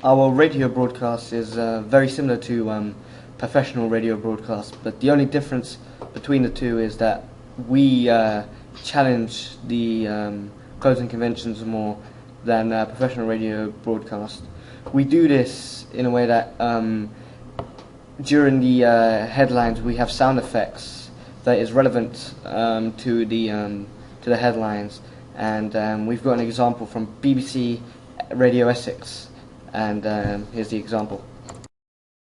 Our radio broadcast is very similar to professional radio broadcasts, but the only difference between the two is that we challenge the closing conventions more than professional radio broadcast. We do this in a way that during the headlines we have sound effects that is relevant to the headlines, and we've got an example from BBC Radio Essex, and here's the example.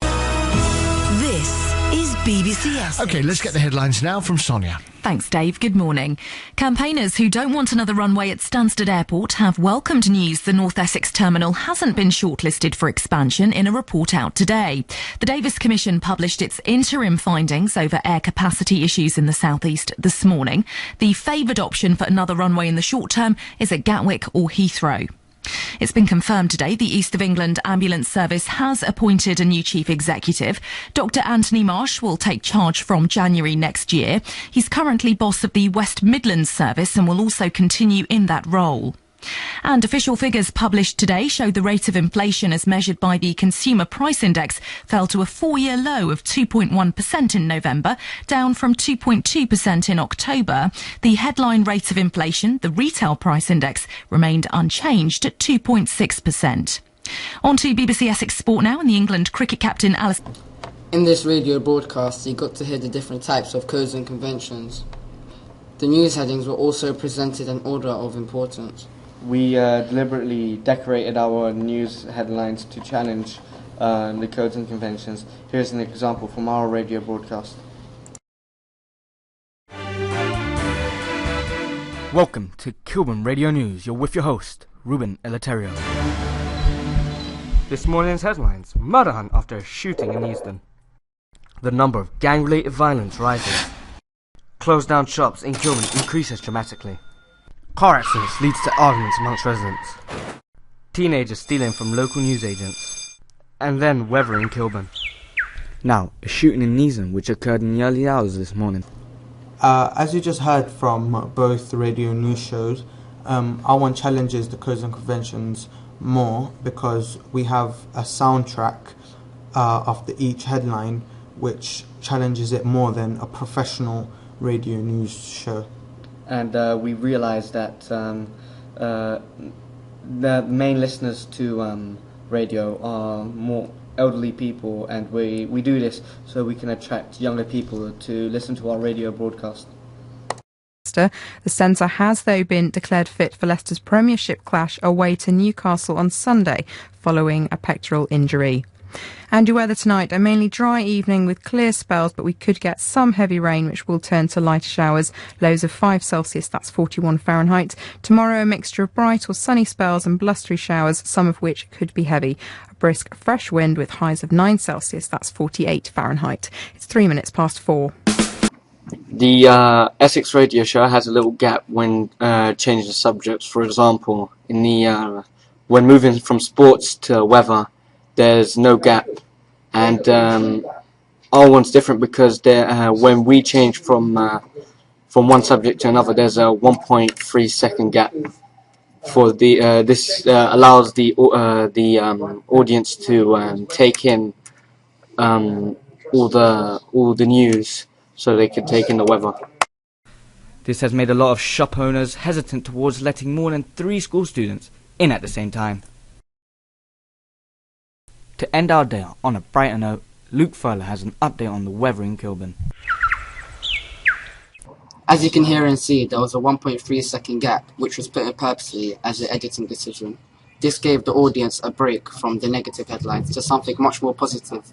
This is BBC Essex. OK, let's get the headlines now from Sonia. Thanks, Dave. Good morning. Campaigners who don't want another runway at Stansted Airport have welcomed news the North Essex terminal hasn't been shortlisted for expansion in a report out today. The Davis Commission published its interim findings over air capacity issues in the South East this morning. The favoured option for another runway in the short term is at Gatwick or Heathrow. It's been confirmed today the East of England Ambulance Service has appointed a new chief executive. Dr Anthony Marsh will take charge from January next year. He's currently boss of the West Midlands Service and will also continue in that role. And official figures published today show the rate of inflation as measured by the Consumer Price Index fell to a 4-year low of 2.1% in November, down from 2.2% in October. The headline rate of inflation, the Retail Price Index, remained unchanged at 2.6%. On to BBC Essex Sport now, and the England cricket captain Alice. In this radio broadcast, you got to hear the different types of codes and conventions. The news headings were also presented in order of importance. We deliberately decorated our news headlines to challenge the codes and conventions. Here's an example from our radio broadcast. Welcome to Kilburn Radio News. You're with your host, Ruben Eleuterio. This morning's headlines: murder hunt after a shooting in Easton. The number of gang-related violence rises. Closed down shops in Kilburn increases dramatically. Car accidents leads to arguments amongst residents. Teenagers stealing from local newsagents. And then weather in Kilburn. Now, a shooting in Neeson which occurred in the early hours this morning. As you just heard from both the radio news shows, our one challenges the codes and conventions more because we have a soundtrack after each headline which challenges it more than a professional radio news show. And we realised that the main listeners to radio are more elderly people, and we do this so we can attract younger people to listen to our radio broadcast. The centre has, though, been declared fit for Leicester's Premiership clash away to Newcastle on Sunday following a pectoral injury. And your weather tonight, a mainly dry evening with clear spells, but we could get some heavy rain which will turn to lighter showers. Lows of 5 Celsius, that's 41 Fahrenheit. Tomorrow a mixture of bright or sunny spells and blustery showers, some of which could be heavy. A brisk fresh wind with highs of 9 Celsius, that's 48 Fahrenheit. It's 3 minutes past 4. The Essex radio show has a little gap when changing the subjects. For example, in the when moving from sports to weather, there's no gap, and our one's different because when we change from one subject to another, there's a 1.3 second gap. For the this allows the audience to take in all the news, so they can take in the weather. This has made a lot of shop owners hesitant towards letting more than 3 school students in at the same time. To end our day on a brighter note, Luke Furler has an update on the weather in Kilburn. As you can hear and see, there was a 1.3 second gap, which was put in purposely as an editing decision. This gave the audience a break from the negative headlines to something much more positive.